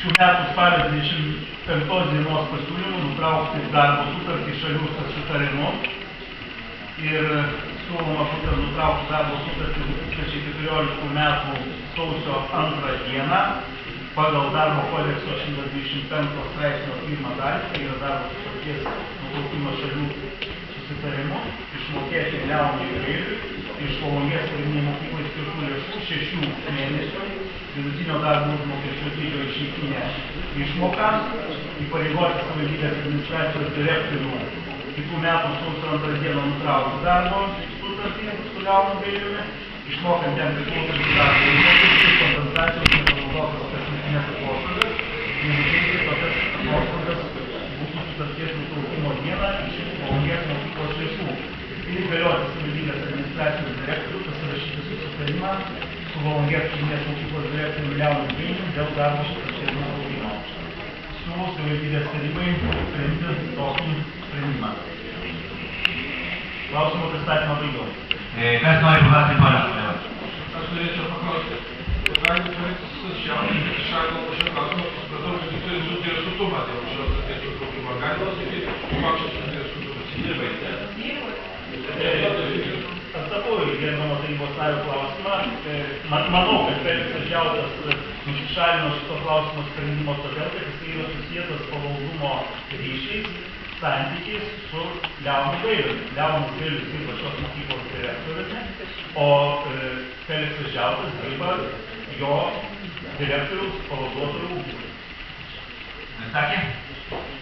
šių metų spalio 25 dienos pasiūlymų nutraukti darbo sutartį šalių susitarimu ir siūloma būtent nutraukti darbo sutartį 2014 metų sausio 2 dieną pagal darbo kodekso 125 straipsnio 1 dalį, tai yra darbo sutarties nutraukimo šalių susitarimu, išmokėti Leonui Gailiui iš Volungės pagrindinei mokyklai skirtų lėšų 6 mėnesių vidutinio darbo užmokesčio dydžio išeitinę išmoką, įpareigoti savivaldybės administracijos direktorių kitų metų sausio 2 dieną nutraukti darbo sutartį su Leonu Gailiumi, išmokant jam priklausantį darbo užmokestį, kompensacijos nepanaudotas kasmetinės atostogas, nenukreipti tokias atostogas būtų sutarties nutraukimo dieną iš Volungės mokyklos lėšų. Ir įgalioti savivaldybės administracijos direktorių pasirašyti susitarimą su Volungės pagrindinės mokyklos direktoriumi Leonu Gailiumi dėl darbo sutarties nutraukimo. Siūlau savivaldybės tarybai priimti tokį sprendimą. Klausimo pristatymą baigiau. Kas nori paklausti, ponas? Aš norėčiau paklausti, kadangi praeitis šiandien šalia po šio klausimo, supratau, kad jūs turite būti ir sutumą dėl šios sutarties nutraukimo. Galite pasakyti, koks šis sutarties sutumas įdirbaite? Atsakau į gerbiamo tarybos nario klausimą. Manau, kad Feliksas Džiautas nusišalino šito klausimo sprendimo todėl, kad jis yra susijęs pavaldumo ryšiais, santykiais su Leonu Gailiumi. Leonas Gailius dirba šios mokyklos direktoriumi, o Feliksas Džiautas dirba jo direktoriaus pavaduotojų ūkiui. Sakė?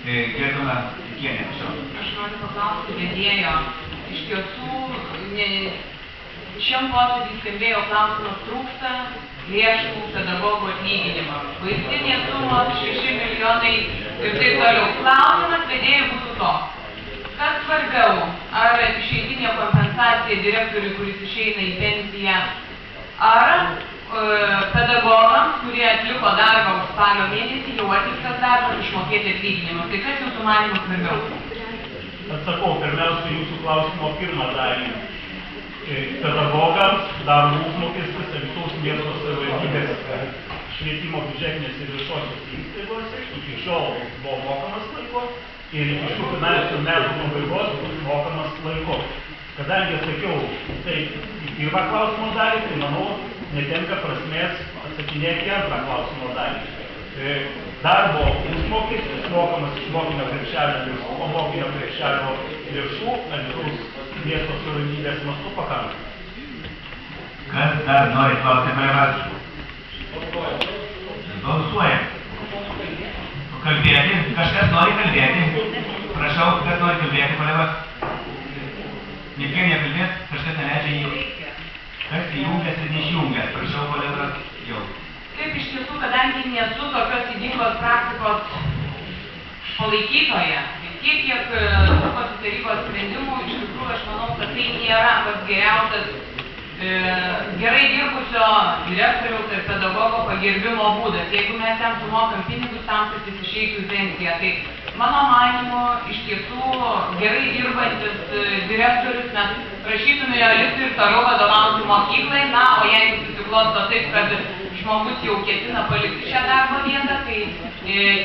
Gerbiama Tikienė, prašau. Aš noriu paklausti vedėjo. Iš tiesų, šiam posėdį skambėjo klausimas trūksta lėšų pedagogų atlyginimams. Vaistinės sumos 6 milijonai ir taip toliau. Klausimas vedėjai būtų toks. Kas svarbiau, ar išeitinė kompensacija direktoriui, kuris išeina į pensiją, ar pedagogams, kurie atliko darbą už spalio mėnesį, jau atliktas darbas, išmokėti atlyginimus. Tai kas jūsų manymu svarbiau? Atsakau, pirmiausia, jūsų klausimo pirmą dalį. Pedagogams darbo užmokestis visos miesto savivaldybės švietimo biudžetinės ir viešosios įstaigose iki šiol buvo mokamas laiko ir iki šių finansinių metų pabaigos bus mokamas laiko. Kadangi sakiau, tai į pirmą klausimo dalį, tai manau, netenka prasmės atsakinėti antrą klausimo dalį. Darbo užmokestis mokamas iš mokinio krepšelio lėšų Alytaus miesto savivaldybės mastu pakankamai. Kas dar nori klausti, kolegas? Balsuojam. Kalbėti? Kažkas nori kalbėti? Prašau, kas nori kalbėti, kolegas? Niekiem nekalbės, kažkas neleidžia jį. Kas įjungęs ir neišjungęs? Prašau, kolegas, jau. Taip, iš tiesų, kadangi nesu tokios ydingos praktikos palaikytoja, tiek kiek Europos tarybos sprendimų, iš tikrųjų, aš manau, kad tai nėra pats geriausias gerai dirbusio direktoriaus ir pedagogo pagerbimo būdas. Jeigu mes jam sumokam pinigus tam, kad jis išeitų į pensiją, tai mano manymu, iš tiesų, gerai dirbantis direktorius, mes prašytume jo likti ir toliau vadovauti mokyklai, na, o jeigu susiklosto taip, kad žmogus jau ketina palikti šią darbo vietą, tai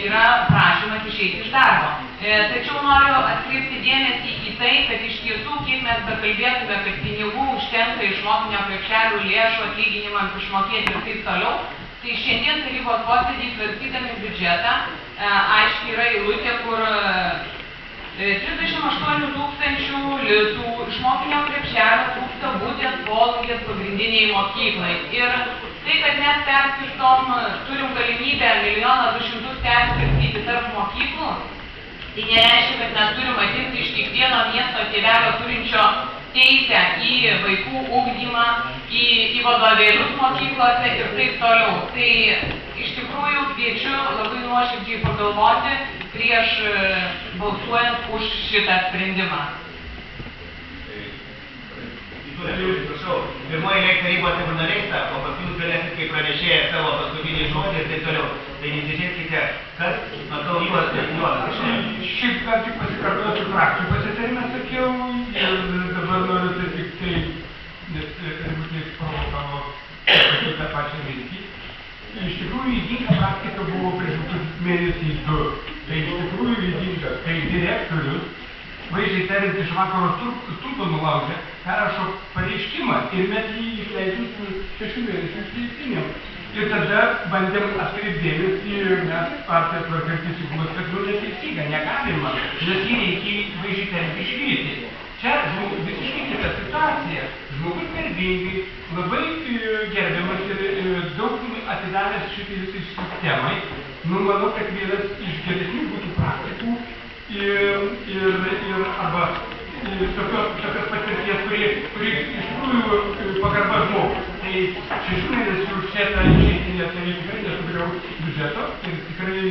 yra prašymas išeiti iš darbo. Tačiau noriu atkreipti dėmesį į tai, kad iš tiesų, kiek mes bekalbėtume, kad pinigų užtenka iš mokinio krepšelių lėšų atlyginimams išmokėti ir taip toliau, tai šiandien tarybos posėdį svarstydami biudžetą aiškiai yra eilutė, kur 38 000 litų iš mokinio krepšelio trūksta būtent Volungės pagrindiniai mokyklai. Ir tai, kad mes perskirtom, turim galimybę 1 200 000 perskirstyti tarp mokyklų, tai nereiškia, kad mes turim atimti iš kiekvieno miesto tėvelio turinčio teisę į vaikų ugdymą, į vadovėlius mokyklose ir taip toliau. Tai iš tikrųjų kviečiu labai nuoširdžiai pagalvoti prieš balsuojant už šitą sprendimą. Prašau, pirmoji eilė tarybos nebūnariai sako, paskui jūs galėsit kaip pranešėję savo paskutinį žodį ir taip toliau. Tai nesižiūrėkite, kas, matau, juos juodas. Šiaip ką tik pasikartosiu frakcijų pasitarimą, sakiau, ir dabar noriu tik tai, nes būtinai provokavo tą pačią mintį. Iš tikrųjų, tikrųjų ydinga praktika buvo prieš mėnesį 2. Tai iš tikrųjų ydinga, kai direktorius, vaizdžiai tariant, iš vakaro turto nulaužė, perrašo pareiškimą ir mes jį išleidžiam su 6 mėnesių išleidinėm. Ir tada bandėm atkreipdėmėsi mes partija Tvarka ir Teisingumas, kad neteisinga, negalima, nes jį reikia vaizdžiai tariant išvyti. Čia visiškai kita situacija. Žmogus garbingai, labai gerbiamas ir daug atidavęs šitai visai sistemai. Manau, kad vienas iš geresnių būtų praktikų ir arba tokios patirties, kuri iš tikrųjų pagarba žmogui. Tai 6 mėnesių šitą išeitinę, tai tikrai nesugriaus biudžeto ir tikrai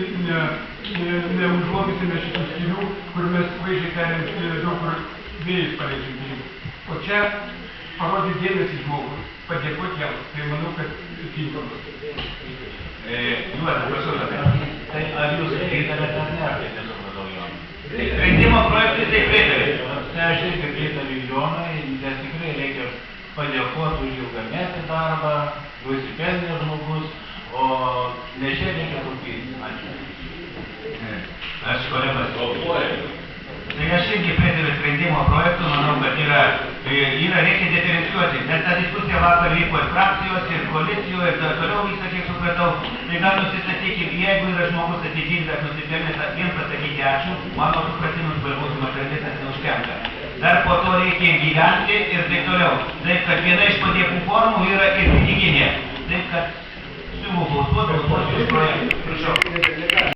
neužlopysime šitų skylių, kur mes vaizdžiai tariant daug kur vėjais paleidžiam pinigų. O čia parodyti dėmesį žmogui, padėkoti jam, tai manau, kad tinkamas. Juozas, prašau, tai ar jūs pritarėte ar ne, tai nesupratau jo? Sprendimo projektui tai pritarė. Tai aš irgi pritariu Jonai, nes tikrai reikia padėkoti už ilgamesį darbą, nusipelnė žmogus, o ne čia reikia taupyti. Ačiū. Aš kolegas. Tai aš irgi pritariu sprendimo projektų, manau, kad reikia diferencijuoti, nes ta diskusija vakar vyko ir frakcijos, ir koalicijoje, ir toliau visą, kiek supratau, tai gal nusistatykime, jeigu yra žmogus atidingas, nusipelnęs, vien pasakyti ačiū, mano supratimus svarbaus materialistas neužtenka. Dar po to reikia gyventi ir taip toliau. Taip, kad viena iš padėkų formų yra ir piniginė. Taip, kad siūlau balsuoti už projektą. Prašau.